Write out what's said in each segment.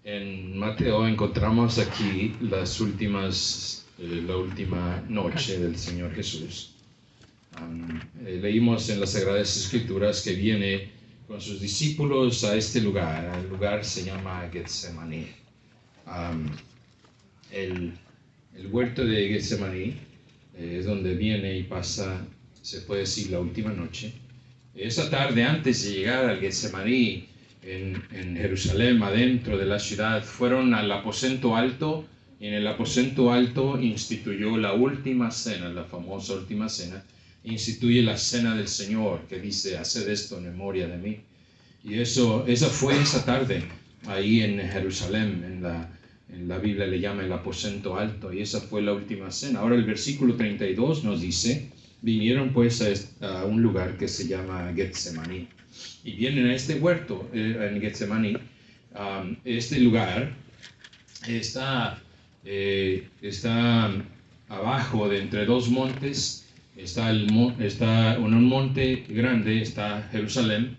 En Mateo encontramos aquí la última noche del Señor Jesús. Leímos en las Sagradas Escrituras que viene con sus discípulos a este lugar. El lugar se llama Getsemaní. El huerto de Getsemaní es donde viene y pasa, se puede decir, la última noche. Esa tarde, antes de llegar al Getsemaní, en Jerusalén, adentro de la ciudad, fueron al aposento alto, y en el aposento alto instituyó la última cena, la famosa última cena, instituye la cena del Señor, que dice, haced esto en memoria de mí. Y esa fue esa tarde, ahí en Jerusalén, en la Biblia le llama el aposento alto, y esa fue la última cena. Ahora el versículo 32 nos dice, vinieron pues a un lugar que se llama Getsemaní, y vienen a este huerto en Getsemaní. Este lugar está abajo de entre dos montes. Está en un monte grande, está Jerusalén,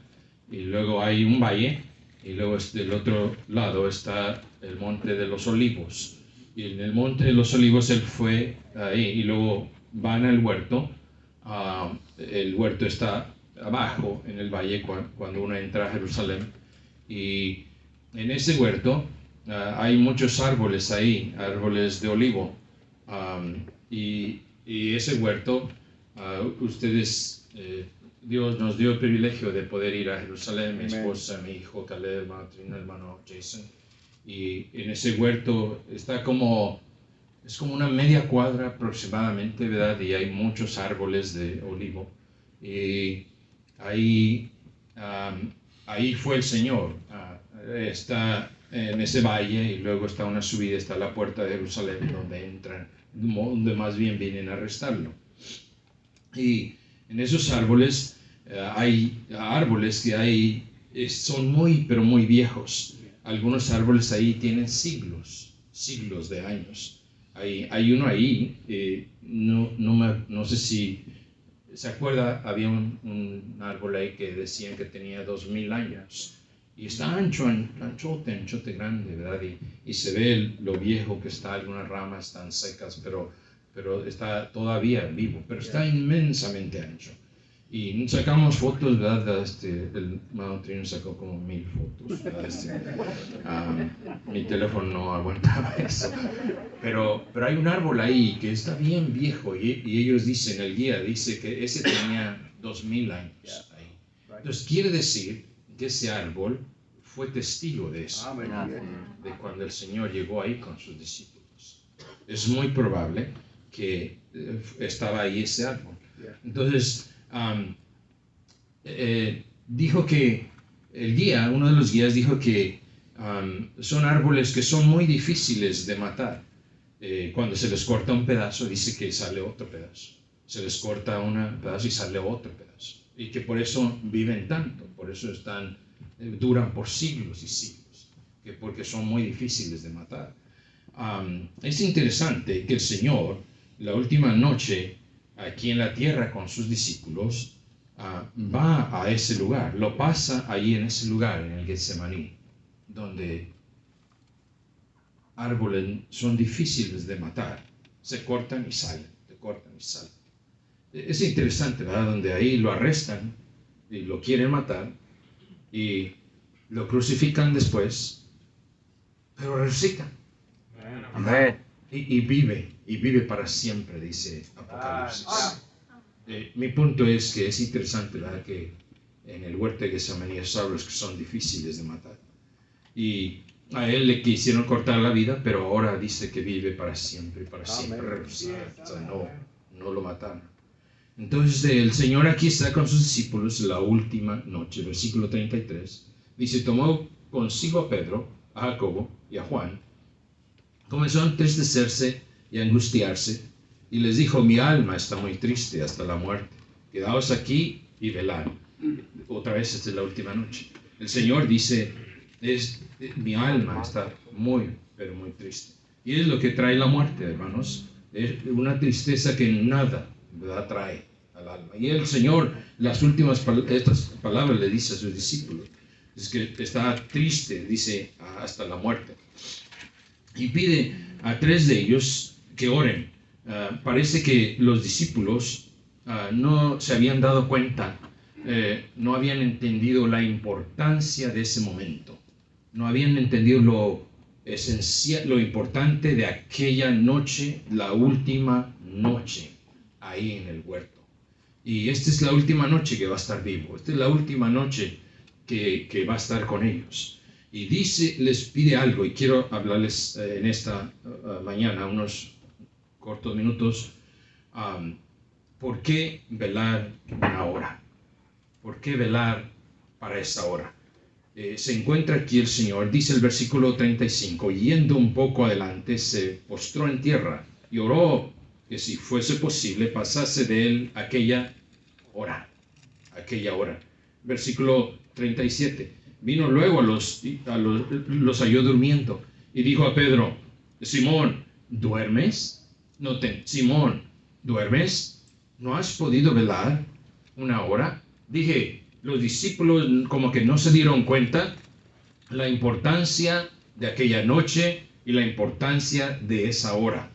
y luego hay un valle, y luego del otro lado está el monte de los Olivos. Y en el monte de los Olivos él fue ahí, y luego van al huerto. El huerto está abajo en el valle cuando uno entra a Jerusalén, y en ese huerto hay muchos árboles ahí, árboles de olivo, y ese huerto, Dios nos dio el privilegio de poder ir a Jerusalén, mi esposa, mi hijo Caleb, mi hermano Jason, y en ese huerto es como una media cuadra aproximadamente, ¿verdad? Y hay muchos árboles de olivo. Y ahí fue el Señor. Está en ese valle, y luego está una subida, está la puerta de Jerusalén, donde entran, donde más bien vienen a arrestarlo. Y en esos árboles hay árboles que son muy, pero muy viejos. Algunos árboles ahí tienen siglos de años. Hay uno ahí, no sé si se acuerda, había un árbol ahí que decían que tenía 2000 años, y está anchote grande, ¿verdad? Y se ve lo viejo que está, algunas ramas están secas, pero está todavía vivo, pero está inmensamente ancho. Y sacamos fotos, ¿verdad? El hermano Trino sacó como 1000 fotos, ¿verdad? Mi teléfono no aguantaba eso. Pero hay un árbol ahí que está bien viejo, y ellos dicen, el guía dice que ese tenía 2000 años ahí. Entonces quiere decir que ese árbol fue testigo de eso, de cuando el Señor llegó ahí con sus discípulos. Es muy probable que estaba ahí ese árbol. Entonces, dijo que uno de los guías dijo que son árboles que son muy difíciles de matar. Cuando se les corta un pedazo, dice que sale otro pedazo. Se les corta un pedazo y sale otro pedazo. Y que por eso viven tanto, por eso duran por siglos y siglos, porque son muy difíciles de matar. Es interesante que el Señor, la última noche, aquí en la tierra con sus discípulos, va a ese lugar, lo pasa ahí en ese lugar, en el Getsemaní, donde árboles son difíciles de matar, se cortan y salen, se cortan y salen. Es interesante, ¿verdad? Donde ahí lo arrestan y lo quieren matar y lo crucifican después, pero resucitan. Amén. Y vive para siempre, dice Apocalipsis. Mi punto es que es interesante, ¿verdad? Que en el huerto de Getsemaní hay árboles que son difíciles de matar. Y a él le quisieron cortar la vida, pero ahora dice que vive para siempre, resucita. O sea, no lo mataron. Entonces el Señor aquí está con sus discípulos la última noche, versículo 33. Dice, tomó consigo a Pedro, a Jacobo y a Juan. Comenzó a entristecerse y a angustiarse, y les dijo, mi alma está muy triste hasta la muerte. Quedaos aquí y velad. Otra vez, esta es la última noche. El Señor dice, mi alma está muy, pero muy triste. Y es lo que trae la muerte, hermanos. Es una tristeza que nada, ¿verdad?, trae al alma. Y el Señor, estas palabras le dice a sus discípulos. Es que está triste, dice, hasta la muerte. Y pide a 3 de ellos que oren. Parece que los discípulos no se habían dado cuenta, no habían entendido la importancia de ese momento. No habían entendido lo esencial, lo importante de aquella noche, la última noche, ahí en el huerto. Y esta es la última noche que va a estar vivo. Esta es la última noche que va a estar con ellos. Y dice, les pide algo, y quiero hablarles en esta mañana, unos cortos minutos, ¿por qué velar una hora? ¿Por qué velar para esa hora? Se encuentra aquí el Señor, dice el versículo 35, yendo un poco adelante, se postró en tierra y oró que si fuese posible pasase de él aquella hora. Versículo 37. Vino luego los halló durmiendo y dijo a Pedro, Simón, ¿duermes? Simón, ¿duermes? ¿No has podido velar una hora? Dije, los discípulos como que no se dieron cuenta la importancia de aquella noche y la importancia de esa hora,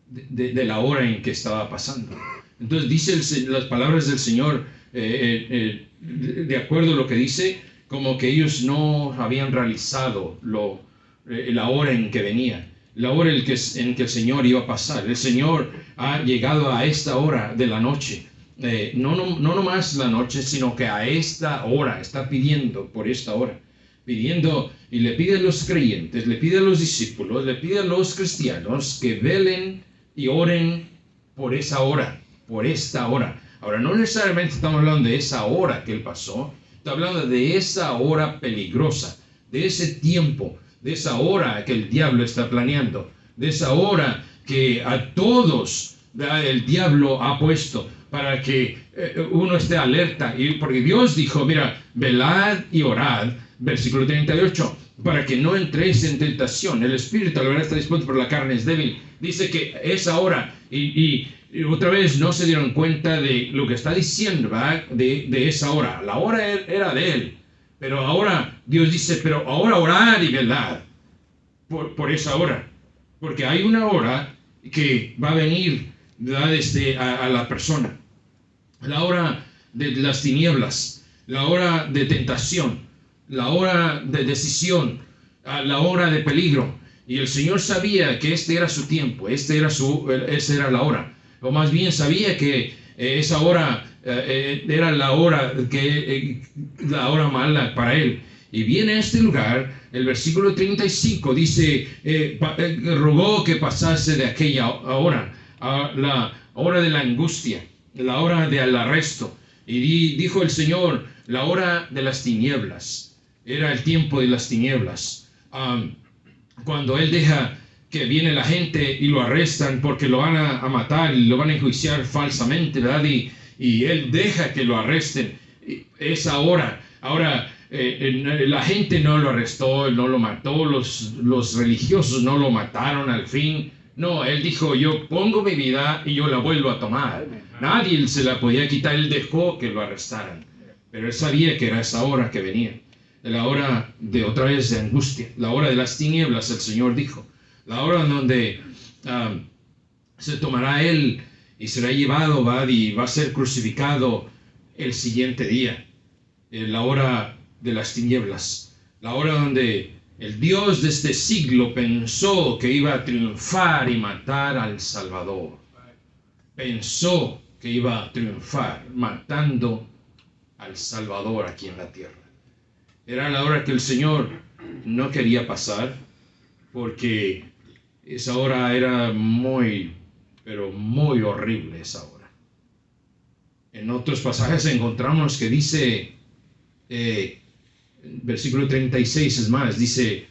de la hora en que estaba pasando. Entonces dice las palabras del Señor, de acuerdo a lo que dice, como que ellos no habían realizado la hora en que venía, la hora en que el Señor iba a pasar. El Señor ha llegado a esta hora de la noche, no nomás la noche, sino que a esta hora, está pidiendo por esta hora, pidiendo, y le pide a los creyentes, le pide a los discípulos, le pide a los cristianos que velen y oren por esa hora, por esta hora. Ahora, no necesariamente estamos hablando de esa hora que él pasó, está hablando de esa hora peligrosa, de ese tiempo, de esa hora que el diablo está planeando, de esa hora que a todos el diablo ha puesto para que uno esté alerta. Y porque Dios dijo, mira, velad y orad, versículo 38, para que no entréis en tentación. El espíritu, la verdad, está dispuesto, pero la carne es débil. Dice que esa hora, y otra vez no se dieron cuenta de lo que está diciendo, ¿verdad? De esa hora. La hora era de él, pero ahora Dios dice, pero ahora orad y velad por esa hora, porque hay una hora que va a venir, ¿verdad? A la persona, la hora de las tinieblas, la hora de tentación, la hora de decisión, la hora de peligro. Y el Señor sabía que este era su tiempo, esa era la hora. O más bien sabía que esa hora era la hora mala para él. Y viene a este lugar, el versículo 35 dice, rogó que pasase de aquella hora, la hora de la angustia, la hora del arresto. Y dijo el Señor, la hora de las tinieblas, era el tiempo de las tinieblas. Cuando él deja que viene la gente y lo arrestan porque lo van a matar y lo van a enjuiciar falsamente, ¿verdad? Y él deja que lo arresten. Esa hora, ahora la gente no lo arrestó, no lo mató, los religiosos no lo mataron al fin. No, él dijo, yo pongo mi vida y yo la vuelvo a tomar. Nadie se la podía quitar, él dejó que lo arrestaran. Pero él sabía que era esa hora que venía, la hora de otra vez de angustia, la hora de las tinieblas, el Señor dijo. La hora en donde se tomará él y será llevado, y va a ser crucificado el siguiente día. La hora de las tinieblas, la hora donde el Dios de este siglo pensó que iba a triunfar y matar al Salvador. Pensó que iba a triunfar matando al Salvador aquí en la tierra. Era la hora que el Señor no quería pasar, porque esa hora era muy, pero muy horrible esa hora. En otros pasajes encontramos que dice, versículo 36 es más, dice,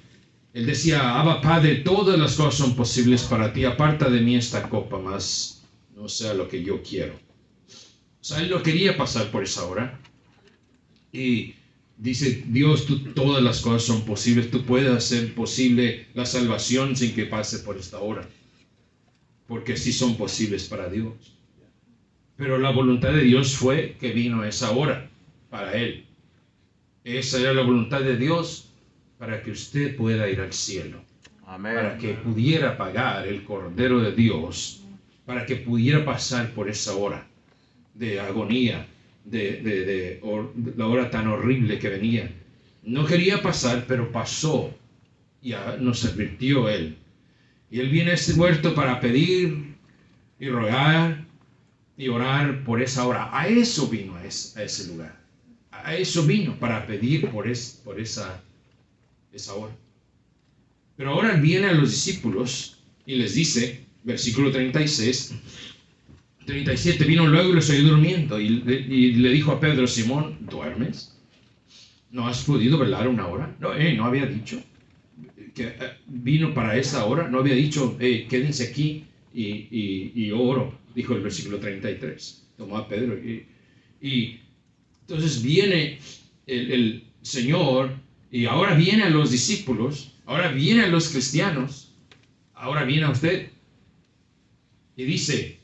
él decía, Abba Padre, todas las cosas son posibles para ti, aparta de mí esta copa, mas no sea lo que yo quiero. O sea, él no quería pasar por esa hora. Y dice, Dios, todas las cosas son posibles, tú puedes hacer posible la salvación sin que pase por esta hora, porque sí son posibles para Dios. Pero la voluntad de Dios fue que vino esa hora para él. Esa era la voluntad de Dios para que usted pueda ir al cielo. Amén. Para que pudiera pagar el Cordero de Dios, para que pudiera pasar por esa hora de agonía, de la hora tan horrible que venía. No quería pasar, pero pasó y nos advirtió Él. Y Él viene a este huerto para pedir y rogar y orar por esa hora. A eso vino, a ese lugar. A eso vino, para pedir por esa hora. Pero ahora viene a los discípulos y les dice, versículo 36, 37, vino luego y los oyó durmiendo y le dijo a Pedro: Simón, ¿duermes? ¿No has podido velar una hora? No había dicho que vino para esa hora, no había dicho, quédense aquí y oro, dijo el versículo 33. Tomó a Pedro y entonces viene el Señor y ahora viene a los discípulos. Ahora viene a los cristianos, ahora viene a usted y dice,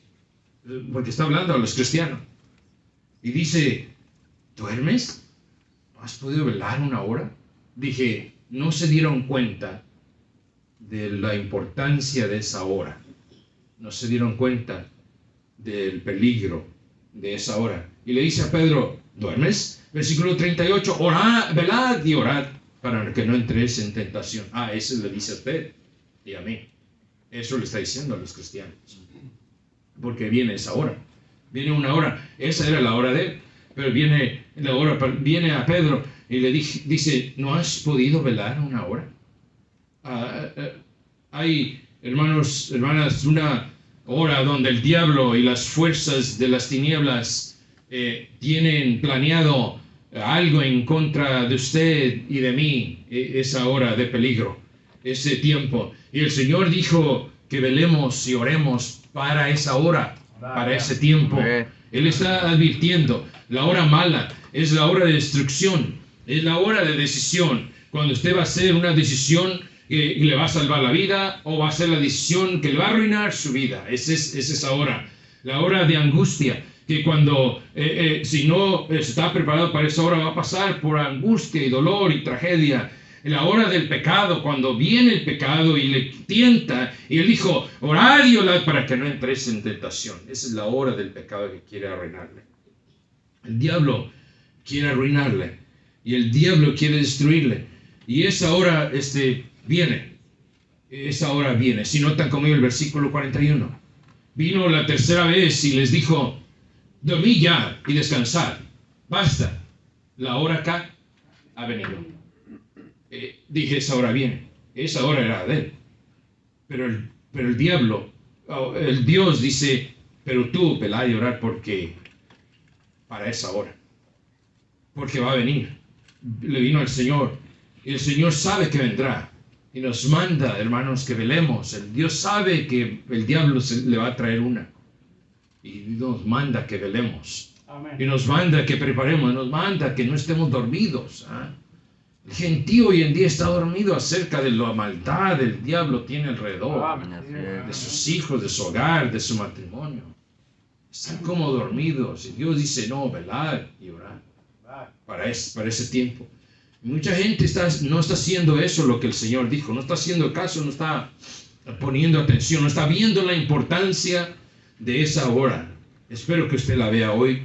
porque está hablando a los cristianos, y dice: ¿duermes? ¿No has podido velar una hora? Dije, no se dieron cuenta de la importancia de esa hora, no se dieron cuenta del peligro de esa hora. Y le dice a Pedro: ¿duermes? Versículo 38, orad, velad y orad, para que no entréis en tentación. Eso le dice a usted y a mí. Eso le está diciendo a los cristianos. Porque viene esa hora. Viene una hora. Esa era la hora de él. Pero viene la hora, viene a Pedro y le dice: ¿no has podido velar una hora? Hay, hermanos, hermanas, una hora donde el diablo y las fuerzas de las tinieblas tienen planeado algo en contra de usted y de mí, esa hora de peligro, ese tiempo. Y el Señor dijo que velemos y oremos para esa hora, para ese tiempo. Él está advirtiendo, la hora mala es la hora de destrucción, es la hora de decisión, cuando usted va a hacer una decisión y le va a salvar la vida, o va a hacer la decisión que le va a arruinar su vida. Es esa hora, la hora de angustia, que cuando, si no está preparado para esa hora, va a pasar por angustia y dolor y tragedia. En la hora del pecado, cuando viene el pecado y le tienta, y él dijo: orad y orad para que no entréis en tentación. Esa es la hora del pecado que quiere arruinarle. El diablo quiere arruinarle, y el diablo quiere destruirle. Y esa hora viene. Esa hora viene. Si notan conmigo el versículo 41. Vino la tercera vez y les dijo: dormid ya y descansad. Basta. La hora acá ha venido. Dije, esa hora viene. Esa hora era de él. Pero el diablo, el Dios dice: pero tú velad y orar, porque para esa hora. Porque va a venir. Le vino el Señor. Y el Señor sabe que vendrá. Y nos manda, hermanos, que velemos. El Dios sabe que el diablo le va a traer una. Y nos manda que velemos. Amén. Y nos manda que preparemos. Nos manda que no estemos dormidos. El gentío hoy en día está dormido acerca de la maldad del diablo tiene alrededor. De sus hijos, de su hogar, de su matrimonio. Están como dormidos. Y Dios dice: no, velar y orar. Para ese tiempo. Mucha gente no está haciendo eso, lo que el Señor dijo. No está haciendo caso, no está poniendo atención, no está viendo la importancia de esa hora. Espero que usted la vea hoy.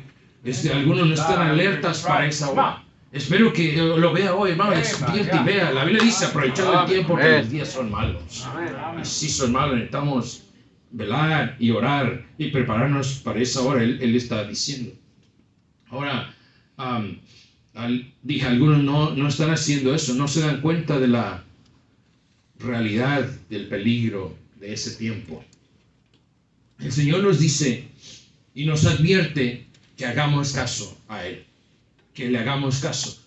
Algunos no están alertas para esa hora. Espero que lo vea hoy, hermano. Despierte y vea. La Biblia dice: aprovechando el tiempo, que los días son malos. Y si son malos, necesitamos velar y orar y prepararnos para esa hora. Él está diciendo. Ahora, dije, algunos no están haciendo eso, no se dan cuenta de la realidad del peligro de ese tiempo. El Señor nos dice y nos advierte que hagamos caso a Él, que le hagamos caso,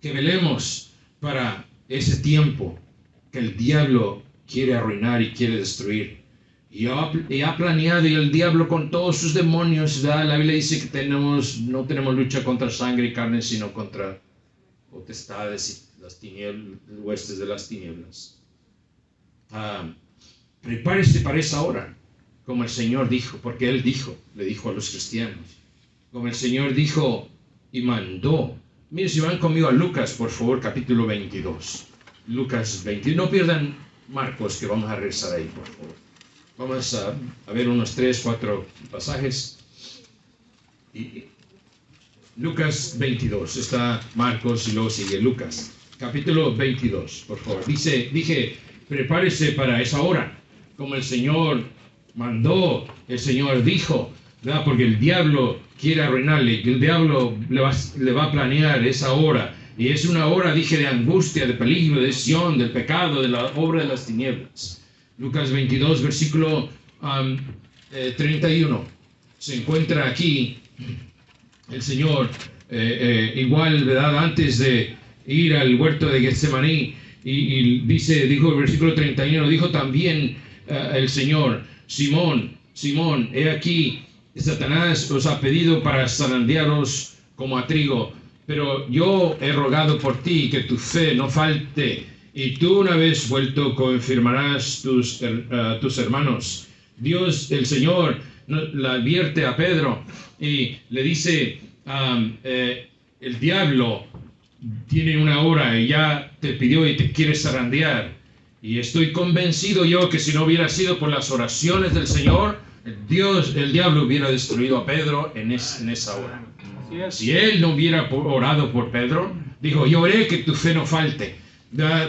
que velemos para ese tiempo que el diablo quiere arruinar y quiere destruir. Y ha planeado, y el diablo con todos sus demonios, ¿verdad? La Biblia dice que no tenemos lucha contra sangre y carne, sino contra potestades y las tinieblas, huestes de las tinieblas. Prepárese para esa hora, como el Señor dijo, porque Él le dijo a los cristianos, como el Señor dijo y mandó Miren, si van conmigo a Lucas, por favor, capítulo 22. Lucas 22. No pierdan Marcos, que vamos a rezar ahí, por favor. Vamos a ver unos 3, 4 pasajes. Y Lucas 22. Está Marcos y luego sigue Lucas. Capítulo 22, por favor. Dije, prepárese para esa hora. Como el Señor mandó, el Señor dijo, ¿verdad? Porque el diablo quiere arruinarle, que el diablo le va a planear esa hora. Y es una hora, dije, de angustia, de peligro, de decisión, del pecado, de la obra de las tinieblas. Lucas 22, versículo 31. Se encuentra aquí el Señor, igual, ¿verdad? Antes de ir al huerto de Getsemaní, dijo el versículo 31, dijo también el Señor, Simón, Simón, he aquí, Satanás os ha pedido para zarandearos como a trigo, pero yo he rogado por ti que tu fe no falte, y tú una vez vuelto confirmarás tus hermanos. Dios, el Señor, le advierte a Pedro y le dice, el diablo tiene una hora y ya te pidió y te quiere zarandear. Y estoy convencido yo que si no hubiera sido por las oraciones del Señor, el diablo hubiera destruido a Pedro en esa hora. Si él no hubiera orado por Pedro, dijo, yo oré que tu fe no falte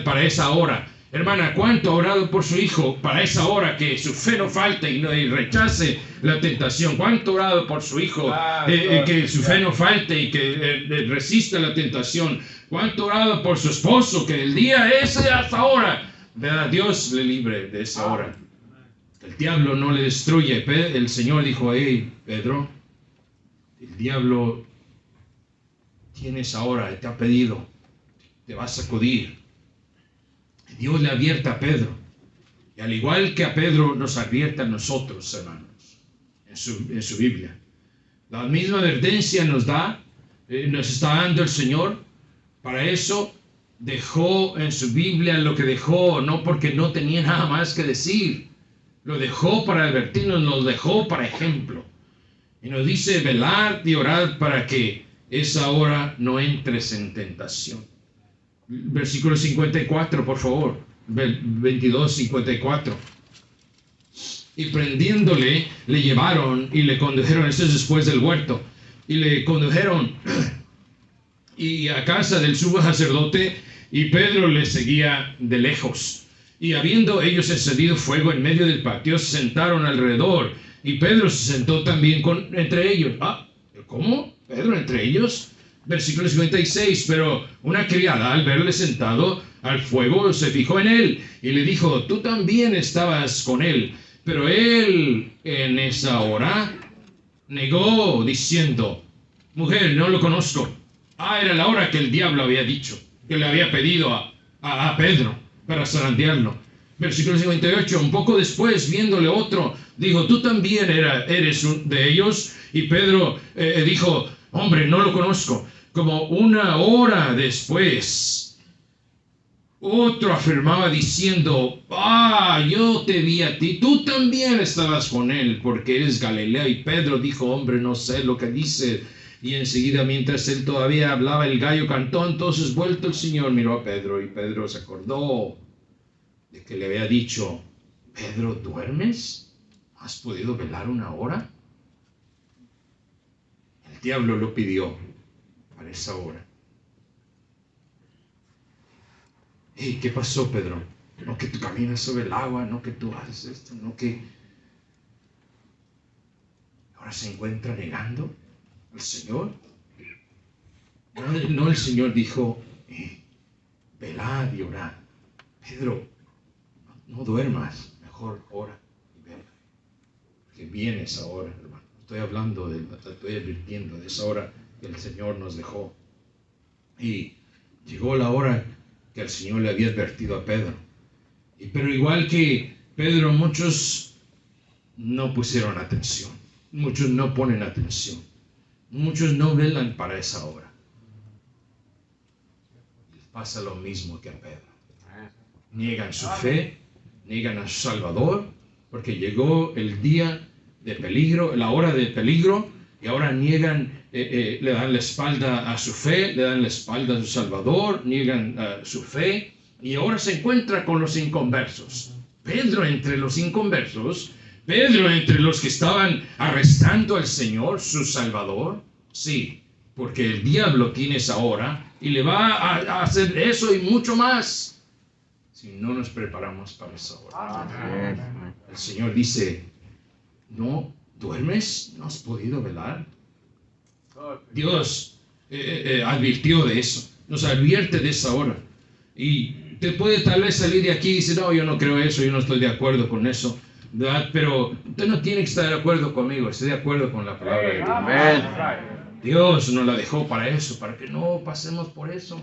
para esa hora. Hermana, ¿cuánto ha orado por su hijo para esa hora, que su fe no falte y rechace la tentación? ¿Cuánto ha orado por su hijo que su fe no falte y que resista la tentación? ¿Cuánto ha orado por su esposo, que el día ese hasta ahora, ¿verdad? Dios le libre de esa hora? El diablo no le destruye. El Señor dijo, hey, Pedro, el diablo tiene esa hora, te ha pedido, te va a sacudir. Dios le advierte a Pedro, y al igual que a Pedro nos advierte a nosotros, hermanos, en su Biblia. La misma advertencia nos está dando el Señor. Para eso dejó en su Biblia lo que dejó, no porque no tenía nada más que decir. Lo dejó para advertirnos, nos dejó para ejemplo. Y nos dice, velad y orad para que esa hora no entres en tentación. Versículo 54, por favor. 22, 54. Y prendiéndole, le llevaron y le condujeron, esto es después del huerto, y le condujeron y a casa del sumo sacerdote, y Pedro le seguía de lejos. Y habiendo ellos encendido fuego en medio del patio, se sentaron alrededor, y Pedro se sentó también entre ellos. ¿Cómo? ¿Pedro entre ellos? Versículo 56, pero una criada al verle sentado al fuego se fijó en él y le dijo, tú también estabas con él. Pero él en esa hora negó diciendo, mujer, no lo conozco. Era la hora que el diablo había dicho, que le había pedido a Pedro para zarandearlo. Versículo 58, un poco después, viéndole otro, dijo, tú también eres de ellos. Y Pedro dijo, hombre, no lo conozco. Como una hora después, otro afirmaba diciendo, yo te vi a ti, tú también estabas con él, porque eres Galileo. Y Pedro dijo, hombre, no sé lo que dice. Y enseguida, mientras él todavía hablaba, el gallo cantó. Entonces, vuelto el Señor, miró a Pedro, y Pedro se acordó de que le había dicho, Pedro, ¿duermes? ¿Has podido velar una hora? El diablo lo pidió para esa hora. Hey, ¿qué pasó, Pedro? No que tú caminas sobre el agua, no que tú haces esto, no que... Ahora se encuentra negando al Señor. No, el Señor dijo, velad y orad. Pedro, no duermas, mejor ora y vela. Porque viene esa hora, hermano. Estoy advirtiendo de esa hora que el Señor nos dejó. Y llegó la hora que el Señor le había advertido a Pedro. Pero igual que Pedro, muchos no pusieron atención. Muchos no ponen atención. Muchos no velan para esa hora. Les pasa lo mismo que a Pedro. Niegan su fe, niegan a su Salvador, porque llegó el día de peligro, la hora de peligro, y ahora niegan, le dan la espalda a su fe, le dan la espalda a su Salvador, niegan su fe, y ahora se encuentra con los inconversos. Pedro entre los inconversos, Pedro entre los que estaban arrestando al Señor, su Salvador. Sí, porque el diablo tiene esa hora y le va a hacer eso y mucho más si no nos preparamos para esa hora. El Señor dice, ¿no duermes? ¿No has podido velar? Dios advirtió de eso, nos advierte de esa hora. Y te puede tal vez salir de aquí y decir, no, yo no creo eso, yo no estoy de acuerdo con eso, ¿verdad? Pero usted no tiene que estar de acuerdo conmigo, estoy de acuerdo con la palabra de Dios. Amén. Dios nos la dejó para eso, para que no pasemos por eso,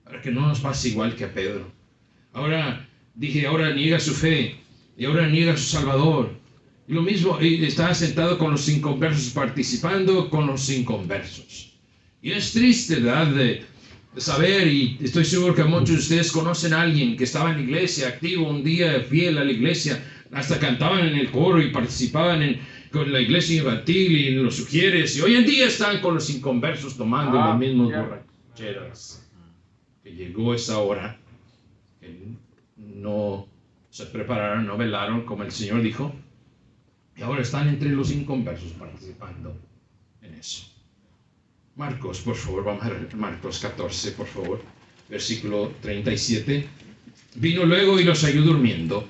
para que no nos pase igual que a Pedro. Ahora niega su fe, y ahora niega a su Salvador. Y lo mismo, y está sentado con los inconversos, participando con los inconversos. Y es triste, ¿verdad?, de saber, y estoy seguro que muchos de ustedes conocen a alguien que estaba en la iglesia, activo un día, fiel a la iglesia, hasta cantaban en el coro y participaban con la iglesia infantil y en los sugieres, y hoy en día están con los inconversos tomando las mismas borracheras. Que llegó esa hora, que no se prepararon, no velaron, como el Señor dijo, y ahora están entre los inconversos participando en eso. Marcos, por favor, vamos a ver Marcos 14, por favor, versículo 37. Vino luego y los halló durmiendo,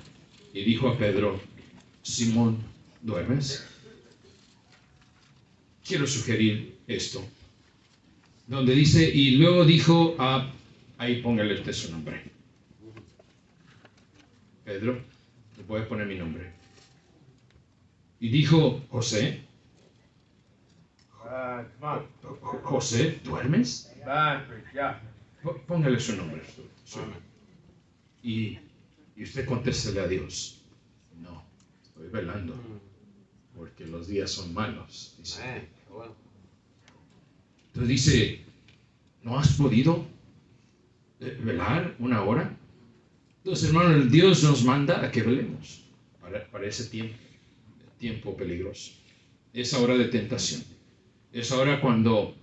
y dijo a Pedro, Simón, ¿duermes? Quiero sugerir esto, donde dice, y luego dijo a, ahí póngale usted su nombre. Pedro, le puedes poner mi nombre. Y dijo, José, José, ¿duermes? Póngale su nombre. Y usted contéstele a Dios, no, estoy velando, porque los días son malos. Dice. Entonces dice, ¿no has podido velar una hora? Entonces, hermanos, Dios nos manda a que velemos para ese tiempo peligroso, esa hora de tentación. Es ahora cuando,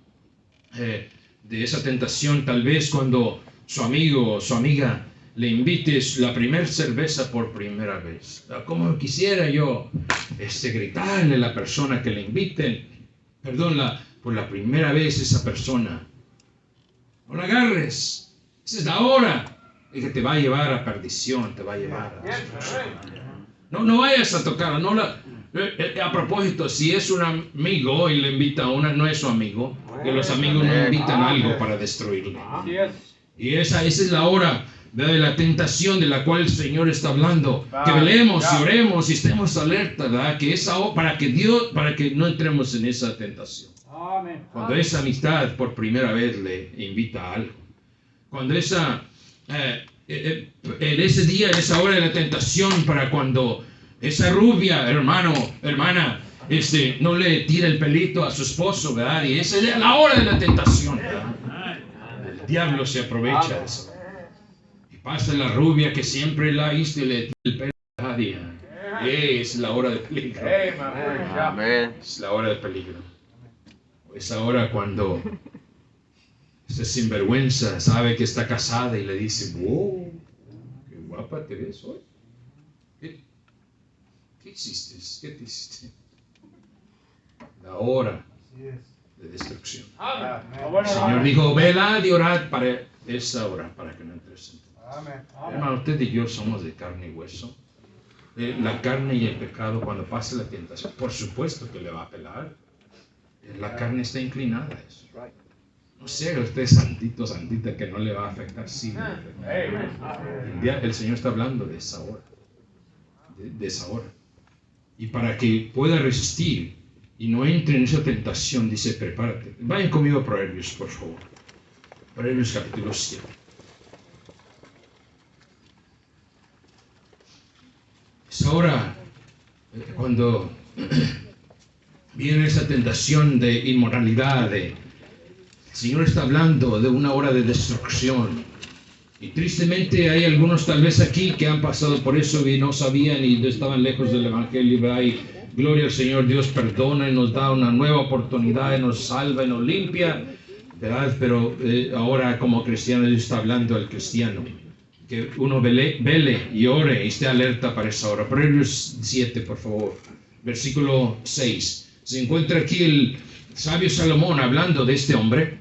de esa tentación, tal vez cuando su amigo o su amiga le invites la primera cerveza por primera vez. Como quisiera yo gritarle a la persona que le inviten, perdón, por la primera vez esa persona. No la agarres, esa es la hora, y que te va a llevar a perdición, te va a llevar a destrucción. No vayas a tocarla, no la... A propósito, si es un amigo y le invita a una, no es su amigo, que los amigos no invitan algo para destruirle. Y esa es la hora de la tentación de la cual el Señor está hablando. Que velemos y oremos y estemos alerta, ¿verdad? Que esa para que no entremos en esa tentación. Cuando esa amistad por primera vez le invita a algo. Cuando en ese día, en esa hora de la tentación, para cuando esa rubia, hermana, no le tira el pelito a su esposo, ¿verdad? Y esa es la hora de la tentación, ¿verdad? El diablo se aprovecha de eso. Y pasa la rubia que siempre la ha visto y le tira el pelo cada día. Es la hora de peligro. Amén. Es la hora de peligro. Es ahora cuando ese sinvergüenza sabe que está casada y le dice, wow, qué guapa te ves hoy. ¿Qué hiciste? ¿Qué te hiciste? La hora de destrucción. El Señor dijo, velad y orad para esa hora, para que no entres en tentación. Hermano, usted y yo somos de carne y hueso. La carne y el pecado, cuando pase la tentación, por supuesto que le va a pelar. La carne está inclinada a eso. No sea usted santito, santita, que no le va a afectar. Sí, el Señor está hablando de esa hora. De esa hora. Y para que pueda resistir y no entre en esa tentación, dice, prepárate. Vayan conmigo a Proverbios, por favor. Proverbios capítulo 7. Es ahora cuando viene esa tentación de inmoralidad. El Señor está hablando de una hora de destrucción. Y tristemente hay algunos tal vez aquí que han pasado por eso y no sabían y estaban lejos del Evangelio, y gloria al Señor, Dios perdona y nos da una nueva oportunidad y nos salva y nos limpia, ¿verdad? Pero ahora como cristiano Dios está hablando al cristiano, que uno vele y ore y esté alerta para esa hora. Proverbios 7, por favor, versículo 6. Se encuentra aquí el sabio Salomón hablando de este hombre,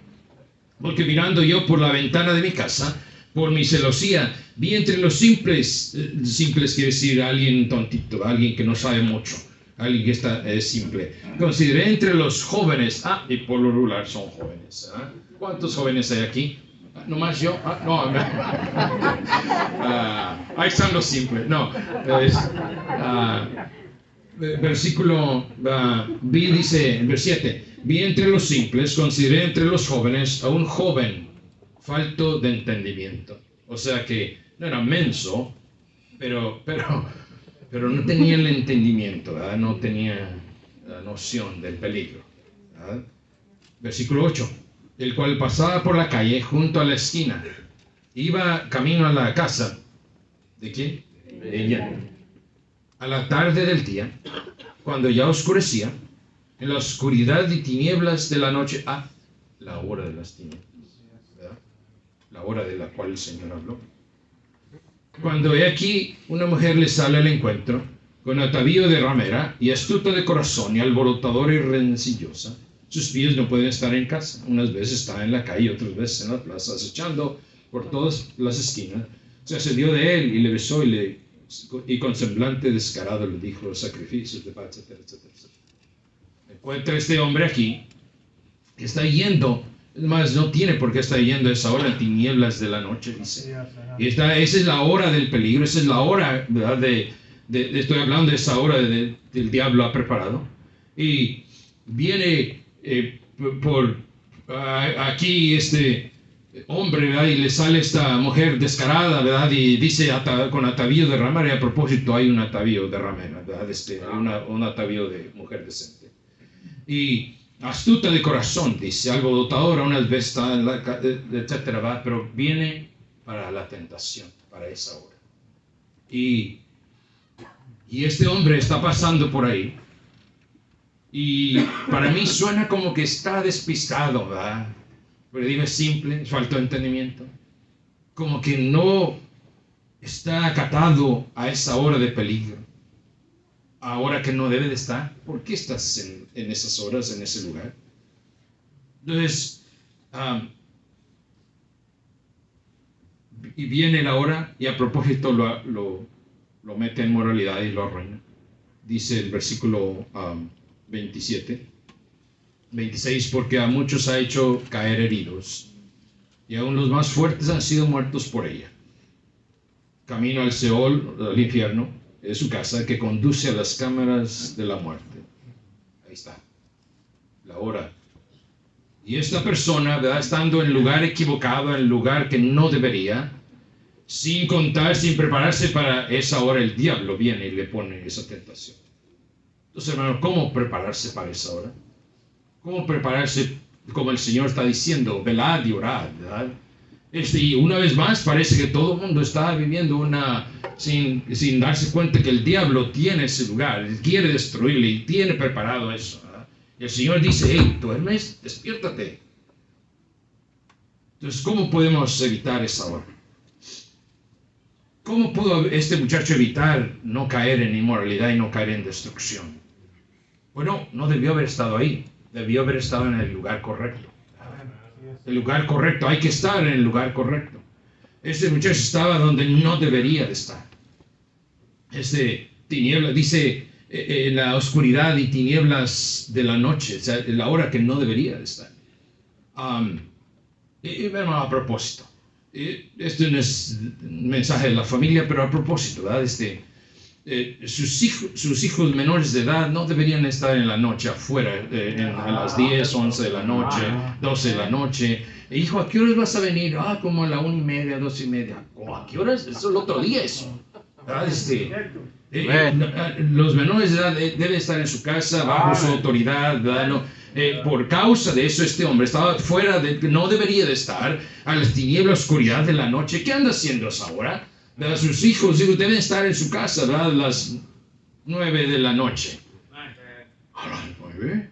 porque mirando yo por la ventana de mi casa, por mi celosía, vi entre los simples quiere decir alguien tontito, alguien que no sabe mucho, alguien que está simple. Consideré entre los jóvenes, y por lo regular son jóvenes. ¿Cuántos jóvenes hay aquí? ¿Nomás yo? No. Ahí están los simples. No. Versículo, dice, en versículo 7, vi entre los simples, consideré entre los jóvenes a un joven falto de entendimiento. O sea que no era menso, pero no tenía el entendimiento, ¿verdad? No tenía la noción del peligro, ¿verdad? Versículo 8, el cual pasaba por la calle junto a la esquina, iba camino a la casa. ¿De quién? De ella. A la tarde del día, cuando ya oscurecía, en la oscuridad y tinieblas de la noche, la hora de las tinieblas, ¿verdad? La hora de la cual el Señor habló. Cuando he aquí, una mujer le sale al encuentro, con atavío de ramera, y astuta de corazón, y alborotadora y rencillosa. Sus pies no pueden estar en casa. Unas veces está en la calle, otras veces en la plaza, acechando por todas las esquinas. Se asedió de él, y le besó, y con semblante descarado le dijo sacrificios de paz, etcétera, etcétera, etcétera. Encuentra este hombre aquí, que está yendo. Más no tiene por qué estar yendo a esa hora en tinieblas de la noche, dice. Y esa es la hora del peligro, esa es la hora, ¿verdad? Estoy hablando de esa hora del diablo ha preparado. Y viene por aquí este hombre, ¿verdad? Y le sale esta mujer descarada, ¿verdad? Y dice con atavío de ramera, y a propósito hay un atavío de ramera, ¿verdad? Un atavío de mujer decente. Y astuta de corazón, dice, alborotadora, unas veces está en la, etcétera, ¿va? Pero viene para la tentación, para esa hora. Y este hombre está pasando por ahí, y para mí suena como que está despistado, ¿verdad? Pero digo, es simple, falta de entendimiento, como que no está acatado a esa hora de peligro. Ahora que no debe de estar, ¿por qué estás en esas horas, en ese lugar? Entonces, y viene la hora, y a propósito lo mete en moralidad y lo arruina. Dice el versículo 26, porque a muchos ha hecho caer heridos, y aún los más fuertes han sido muertos por ella. Camino al Seol, al infierno, es su casa, que conduce a las cámaras de la muerte. Ahí está, la hora. Y esta persona, ¿verdad? Estando en el lugar equivocado, en el lugar que no debería, sin contar, sin prepararse para esa hora, el diablo viene y le pone esa tentación. Entonces, hermano, ¿cómo prepararse para esa hora? ¿Cómo prepararse, como el Señor está diciendo, velad y orad, ¿verdad? Y una vez más parece que todo el mundo está viviendo sin darse cuenta que el diablo tiene ese lugar, quiere destruirle y tiene preparado eso, ¿verdad? Y el Señor dice, hey, duermes, despiértate. Entonces, ¿cómo podemos evitar esa hora? ¿Cómo pudo este muchacho evitar no caer en inmoralidad y no caer en destrucción? Bueno, no debió haber estado ahí, debió haber estado en el lugar correcto. El lugar correcto, hay que estar en el lugar correcto. Este muchacho estaba donde no debería de estar. Tiniebla, dice, en la oscuridad y tinieblas de la noche, o sea, la hora que no debería de estar. Bueno, a propósito, este no es un mensaje de la familia, pero a propósito, ¿verdad? Sus hijos menores de edad no deberían estar en la noche afuera, a las 10, 11 de la noche, 12 de la noche. Hijo, ¿a qué horas vas a venir? Como a la 1:30, 2:30. ¿A qué horas? Eso es el otro día, eso. Los menores de edad deben estar en su casa, bajo su autoridad, ¿verdad? No, por causa de eso, este hombre estaba fuera, no debería de estar, a las tinieblas, oscuridad de la noche. ¿Qué anda haciendo a esa hora? Sus hijos deben estar en su casa, ¿verdad? A las 9 de la noche. ¿A las 9?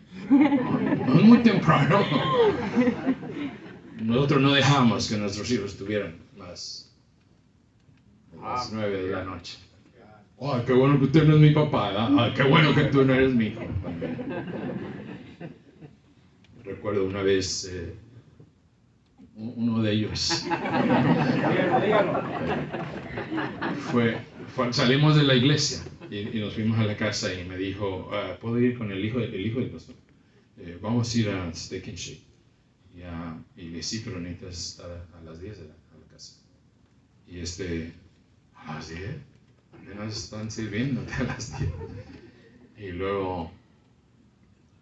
No es muy temprano. Nosotros no dejamos que nuestros hijos estuvieran más de las 9 de la noche. ¡Ay, qué bueno que usted no es mi papá! ¡Ay, qué bueno que tú no eres mi hijo! Recuerdo una vez uno de ellos salimos de la iglesia y nos fuimos a la casa y me dijo, ¿puedo ir con el hijo del pastor? Vamos a ir a Steak and Shake. Y le dije, sí, pero necesitas estar a las 10 a la casa. Y ¿a las 10? Apenas están sirviéndote a las 10. Y luego,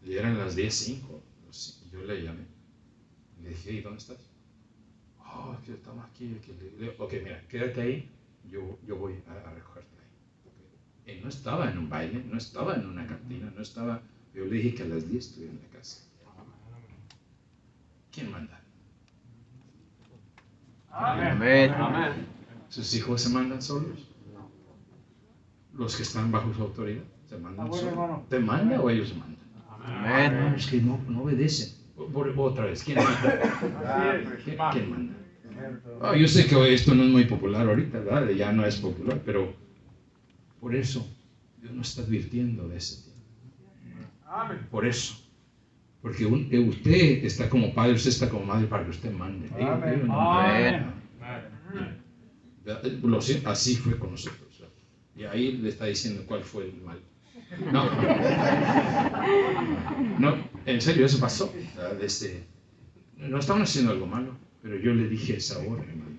ya eran las 10:05. Y yo le llamé. Le dije, ¿y dónde estás? Oh, que estamos aquí. Ok, mira, quédate ahí. Yo voy a recogerte ahí. Okay. Él no estaba en un baile, no estaba en una cantina, no estaba... Yo le dije que a las 10 estuviera en la casa. ¿Quién manda? Amén. ¿Sus hijos se mandan solos? Los que están bajo su autoridad se mandan solos. ¿Te manda o ellos se mandan? Amén. Es que no obedecen. Otra vez, ¿quién manda? ¿Quién manda? Yo sé que esto no es muy popular ahorita, ¿verdad? Ya no es popular, pero por eso Dios nos está advirtiendo de ese tiempo. Por eso. Porque usted está como padre, usted está como madre para que usted mande. Así fue con nosotros. Y ahí le está diciendo cuál fue el mal. No, en serio, eso pasó. No estaban haciendo algo malo, pero yo le dije esa hora, hermano.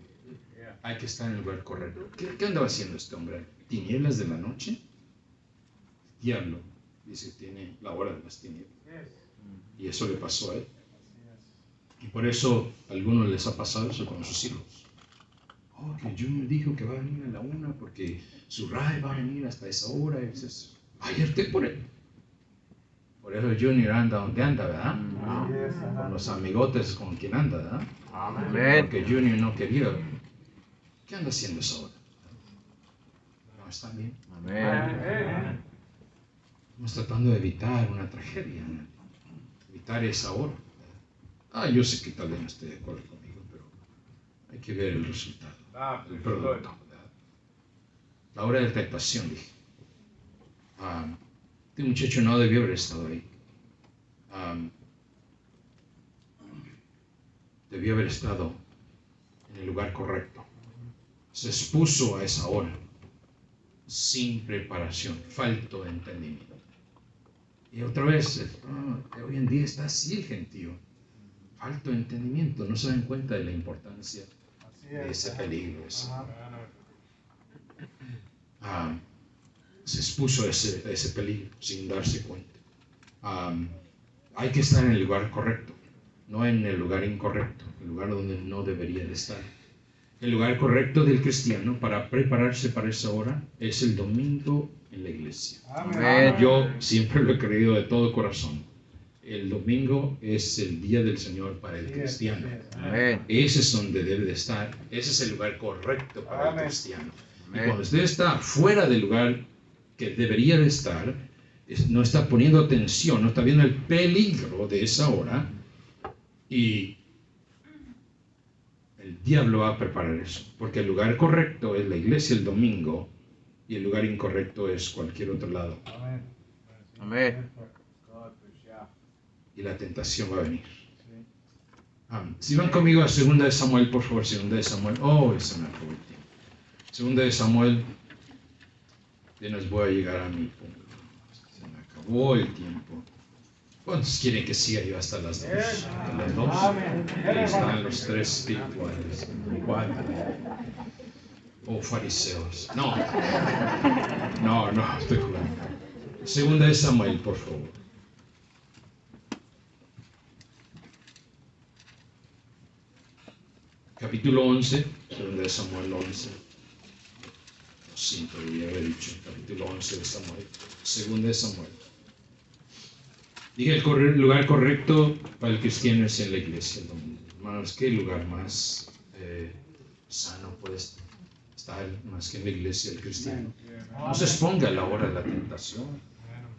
Hay que estar en el lugar correcto. ¿Qué andaba haciendo este hombre? ¿Tinieblas de la noche? Diablo dice que tiene la hora de las tinieblas. Y eso le pasó a él. Y por eso a algunos les ha pasado eso con sus hijos. Que Junior dijo que va a venir a la 1 porque su RAE va a venir hasta esa hora. Y dices, váyate por él. Por eso Junior anda donde anda, ¿verdad? Con los amigotes con quien anda, ¿verdad? Amén. Porque Junior no quería. ¿Qué anda haciendo esa hora? No, está bien. Amén. Estamos tratando de evitar una tragedia, ¿no? Evitar esa hora. Yo sé que tal vez no esté de acuerdo conmigo, pero hay que ver el resultado, el producto. ¿Verdad? La hora de tentación, dije. Este muchacho no debió haber estado ahí. Debió haber estado en el lugar correcto. Se expuso a esa hora sin preparación, falto de entendimiento. Y otra vez, hoy en día está así el gentío. Falto de entendimiento, no se dan cuenta de la importancia de ese peligro. Se expuso a ese peligro sin darse cuenta. Hay que estar en el lugar correcto, no en el lugar incorrecto, el lugar donde no debería de estar. El lugar correcto del cristiano para prepararse para esa hora es el domingo en la iglesia. Amén. Yo siempre lo he creído de todo corazón. El domingo es el día del Señor para el cristiano. Amén. Ese es donde debe de estar. Ese es el lugar correcto para el cristiano. Y cuando usted está fuera del lugar que debería de estar, no está poniendo atención, no está viendo el peligro de esa hora, y el diablo va a preparar eso. Porque el lugar correcto es la iglesia el domingo, y el lugar incorrecto es cualquier otro lado. Amén. Y la tentación va a venir. Si van conmigo a 2 de Samuel, por favor, 2 de Samuel. Se me acabó el tiempo. 2 de Samuel. Apenas voy a llegar a mi punto. Se me acabó el tiempo. ¿Cuántos quieren que siga yo hasta las 2? ¿Hasta las 2? Ahí están los 3 espirituales. 4. Fariseos. No, estoy jugando. 2 de Samuel, por favor. Capítulo 11, 2 de Samuel 11. Lo siento, debía haber dicho. Capítulo 11 de Samuel. 2 de Samuel. Dije, el lugar correcto para el cristiano es en la iglesia el domingo. Hermanos, ¿qué lugar más sano puede estar más que en la iglesia del cristiano? No se exponga a la hora de la tentación.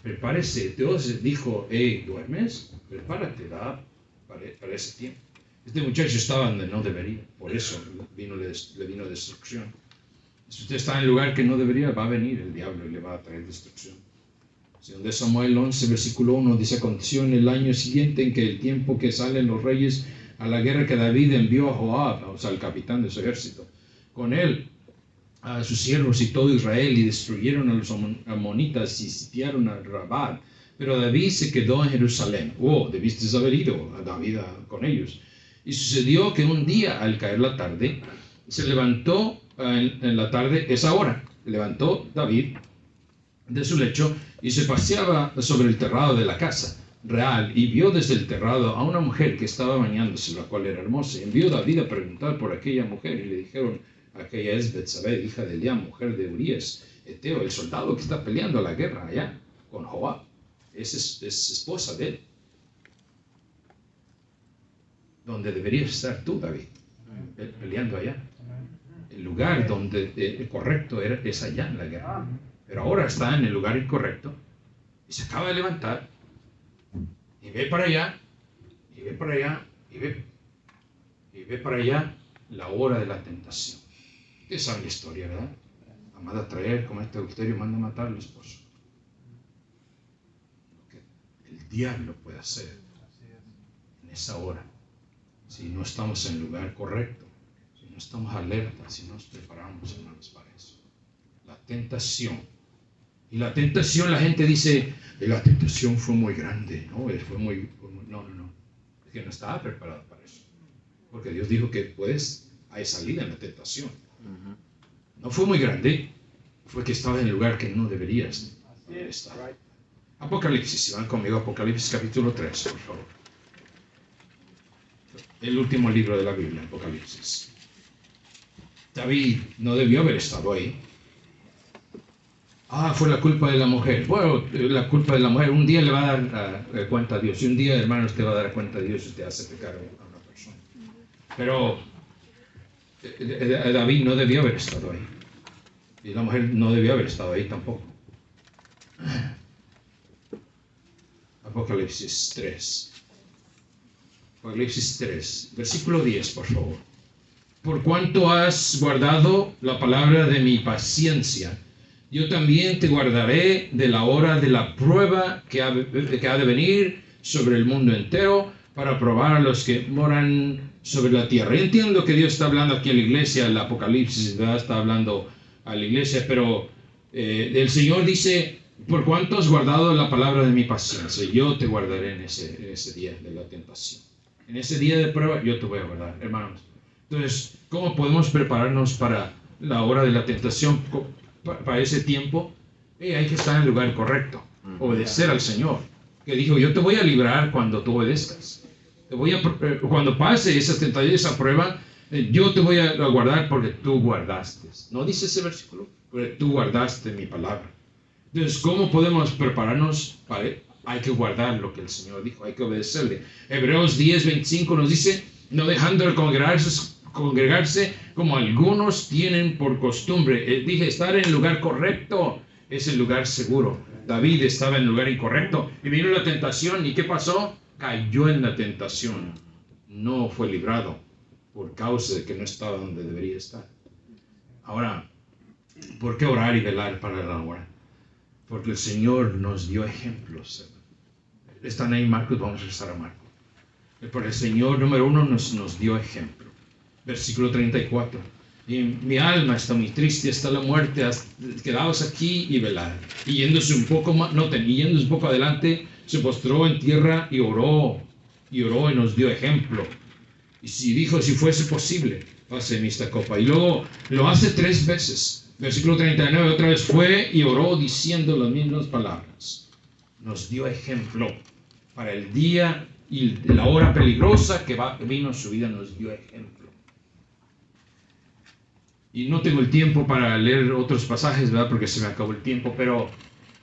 prepárese. Dios dijo, hey, ¿duermes? Prepárate para ese tiempo. Este muchacho estaba donde no debería, por eso le vino destrucción. Si usted está en el lugar que no debería, va a venir el diablo y le va a traer destrucción. Según Samuel 11, versículo 1, dice: aconteció en el año siguiente, en que el tiempo que salen los reyes a la guerra, que David envió a Joab, o sea, el capitán de su ejército, con él a sus siervos y todo Israel, y destruyeron a los amonitas y sitiaron a Rabat. Pero David se quedó en Jerusalén. Debiste haber ido a David con ellos. Y sucedió que un día, al caer la tarde, se levantó en la tarde, esa hora, levantó David de su lecho y se paseaba sobre el terrado de la casa real, y vio desde el terrado a una mujer que estaba bañándose, la cual era hermosa. Y envió David a preguntar por aquella mujer, y le dijeron: aquella es Betsabé, hija de Eliam, mujer de Urías Eteo, el soldado que está peleando la guerra allá con Joab. Es esposa de él. Donde deberías estar tú, David, peleando allá. El lugar donde correcto es allá en la guerra. Pero ahora está en el lugar incorrecto y se acaba de levantar y ve para allá, y ve para allá, y ve para allá la hora de la tentación. Ustedes saben la historia, ¿verdad? La manda a traer, como este adulterio, manda a matar al esposo. Lo que el diablo puede hacer en esa hora, si no estamos en el lugar correcto, si no estamos alertas, si no nos preparamos, hermanos, para eso. La tentación. Y la tentación, la gente dice: la tentación fue muy grande. No. Es que no estaba preparado para eso. Porque Dios dijo que hay salida en la tentación. No fue muy grande, fue que estaba en el lugar que no deberías estar. Apocalipsis, si van conmigo, Apocalipsis capítulo 3, por favor. El último libro de la Biblia, Apocalipsis. David no debió haber estado ahí. Fue la culpa de la mujer. Bueno, la culpa de la mujer. Un día le va a dar cuenta a Dios. Y un día, hermano, usted va a dar cuenta a Dios si usted hace pecar a una persona. Pero David no debió haber estado ahí. Y la mujer no debió haber estado ahí tampoco. Apocalipsis 3. Apocalipsis 3, versículo 10, por favor. Por cuanto has guardado la palabra de mi paciencia, yo también te guardaré de la hora de la prueba que ha de venir sobre el mundo entero, para probar a los que moran sobre la tierra. Yo entiendo que Dios está hablando aquí a la iglesia, el Apocalipsis, ¿verdad? Está hablando a la iglesia, pero el Señor dice: por cuanto has guardado la palabra de mi paciencia, yo te guardaré en ese día de la tentación. En ese día de prueba, yo te voy a guardar, hermanos. Entonces, ¿cómo podemos prepararnos para la hora de la tentación? Para ese tiempo, hay que estar en el lugar correcto, obedecer al Señor, que dijo: yo te voy a librar cuando tú obedezcas. Cuando pase esa tentación, esa prueba, yo te voy a guardar porque tú guardaste. ¿No dice ese versículo? Porque tú guardaste mi palabra. Entonces, ¿cómo podemos prepararnos para él? Hay que guardar lo que el Señor dijo, hay que obedecerle. Hebreos 10:25 nos dice: no dejando de congregarse como algunos tienen por costumbre. Dije, estar en el lugar correcto es el lugar seguro. David estaba en el lugar incorrecto y vino la tentación. ¿Y qué pasó? Cayó en la tentación. No fue librado por causa de que no estaba donde debería estar. Ahora, ¿por qué orar y velar para la hora? Porque el Señor nos dio ejemplos. Están ahí Marcos, vamos a rezar a Marcos. Porque el Señor, número 1, nos dio ejemplo. Versículo 34. Y mi alma está muy triste hasta la muerte. Quedaos aquí y velad. Y yéndose un poco más, yéndose un poco adelante, se postró en tierra y oró. Y nos dio ejemplo. Y dijo: si fuese posible, pase mi esta copa. Y luego lo hace 3 veces. Versículo 39, otra vez fue y oró diciendo las mismas palabras. Nos dio ejemplo para el día y la hora peligrosa que vino en su vida. Nos dio ejemplo. Y no tengo el tiempo para leer otros pasajes, ¿verdad? Porque se me acabó el tiempo. Pero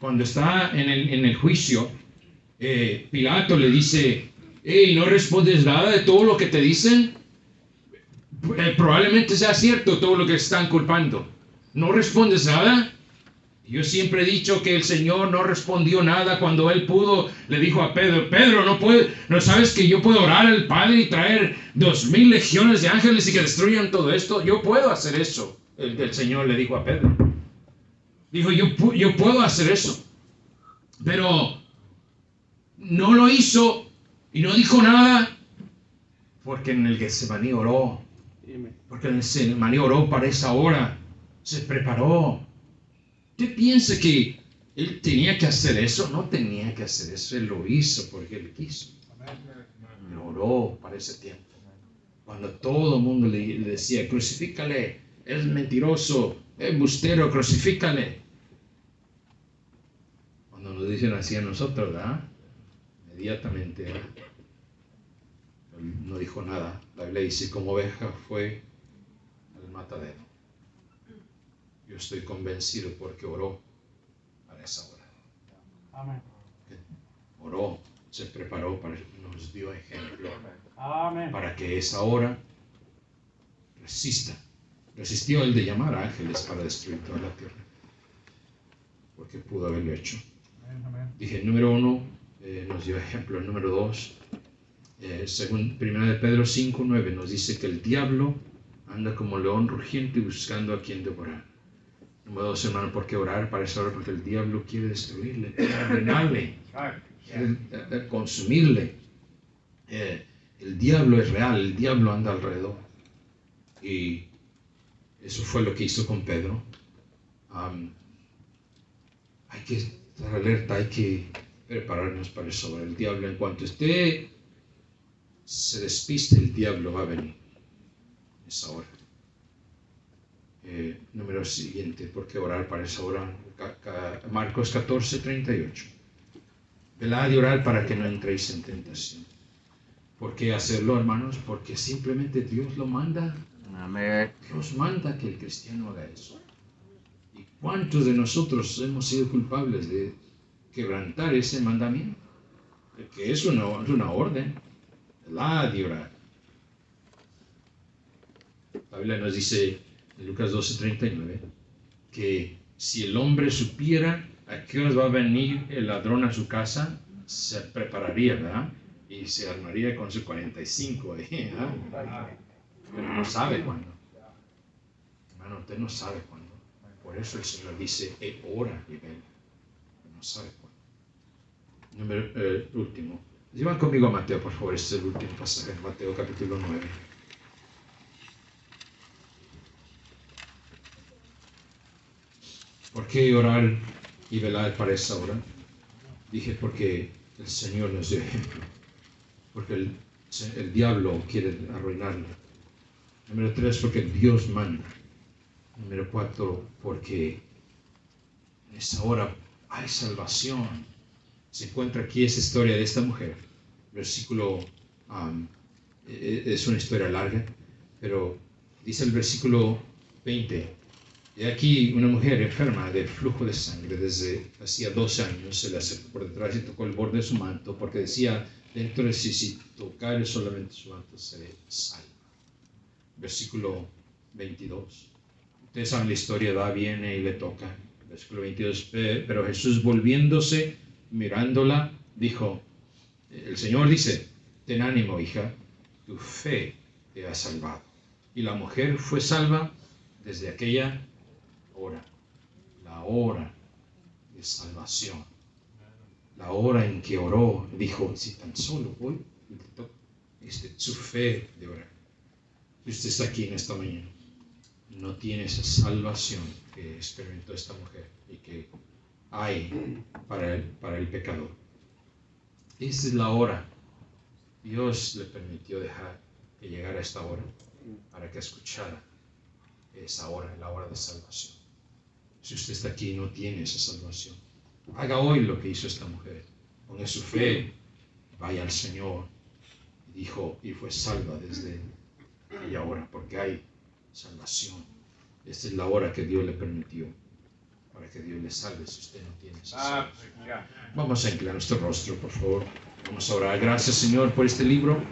cuando está en el juicio, Pilato le dice: ¿no respondes nada de todo lo que te dicen? Probablemente sea cierto todo lo que están culpando. ¿No respondes nada? Yo siempre he dicho que el Señor no respondió nada cuando Él pudo. Le dijo a Pedro, Pedro, no sabes que yo puedo orar al Padre y traer 2000 legiones de ángeles y que destruyan todo esto. Yo puedo hacer eso. El Señor le dijo a Pedro. Dijo, yo puedo hacer eso. Pero no lo hizo y no dijo nada porque en el Getsemaní oró. Porque en el Getsemaní oró para esa hora. Se preparó. ¿Usted piensa que él tenía que hacer eso? No tenía que hacer eso. Él lo hizo porque él quiso. Él oró para ese tiempo. Cuando todo el mundo le decía, crucifícale, es mentiroso, es embustero, crucifícale. Cuando nos dicen así a nosotros, ¿verdad? Inmediatamente, ¿verdad? Él no dijo nada. La Biblia dice, como oveja fue al matadero. Yo estoy convencido porque oró para esa hora. Amén. Oró, se preparó, nos dio ejemplo. Amén. Para que esa hora resista. Resistió el de llamar a ángeles para destruir toda la tierra. Porque pudo haberlo hecho. Amén. Dije, número 1, nos dio ejemplo. El número 2, según 1 de Pedro 5:9, nos dice que el diablo anda como león rugiente buscando a quien devorar. Número 2, hermano, ¿por qué orar para esa hora? Porque el diablo quiere destruirle, quiere arruinarle, quiere consumirle. El diablo es real, el diablo anda alrededor. Y eso fue lo que hizo con Pedro. Hay que estar alerta, hay que prepararnos para eso. El diablo, en cuanto usted se despiste, el diablo va a venir. Esa hora. Número siguiente, ¿por qué orar para esa hora? Marcos 14:38. Velad y orar para que no entréis en tentación. ¿Por qué hacerlo, hermanos? Porque simplemente Dios lo manda. Amén. Dios manda que el cristiano haga eso. ¿Y cuántos de nosotros hemos sido culpables de quebrantar ese mandamiento? Que es una orden. Velad y orar. La Biblia nos dice en Lucas 12:39 que si el hombre supiera a qué horas va a venir el ladrón a su casa, se prepararía, ¿verdad? Y se armaría con su 45, ¿verdad? Pero no sabe cuándo. Hermano, usted no sabe cuándo. Por eso el Señor dice, ora y ven. No sabe cuándo. Último. Llevan conmigo a Mateo, por favor. Este es el último pasaje, Mateo capítulo 9. ¿Por qué orar y velar para esa hora? Dije porque el Señor nos dio ejemplo. Porque el diablo quiere arruinarlo. Número 3, porque Dios manda. Número 4, porque en esa hora hay salvación. Se encuentra aquí esa historia de esta mujer. Versículo, es una historia larga, pero dice el versículo 20. Y aquí una mujer enferma de flujo de sangre desde hacía 12 años se le acercó por detrás y tocó el borde de su manto, porque decía dentro de sí, si tocare solamente su manto seré salva. Versículo 22. Ustedes saben la historia, va, viene y le toca. Versículo 22. Pero Jesús, volviéndose, mirándola, dijo, el Señor dice, ten ánimo, hija, tu fe te ha salvado. Y la mujer fue salva desde aquella hora, la hora de salvación, la hora en que oró, dijo, si tan solo voy, su fe de orar. Si usted está aquí en esta mañana, no tiene esa salvación que experimentó esta mujer y que hay para el pecador. Esta es la hora. Dios le permitió dejar que llegara esta hora para que escuchara esa hora, la hora de salvación. Si usted está aquí y no tiene esa salvación, haga hoy lo que hizo esta mujer. Ponga su fe, vaya al Señor. Dijo y fue salva desde aquella hora, porque hay salvación. Esta es la hora que Dios le permitió para que Dios le salve si usted no tiene esa salvación. Vamos a inclinar nuestro rostro, por favor. Vamos a orar. Gracias, Señor, por este libro.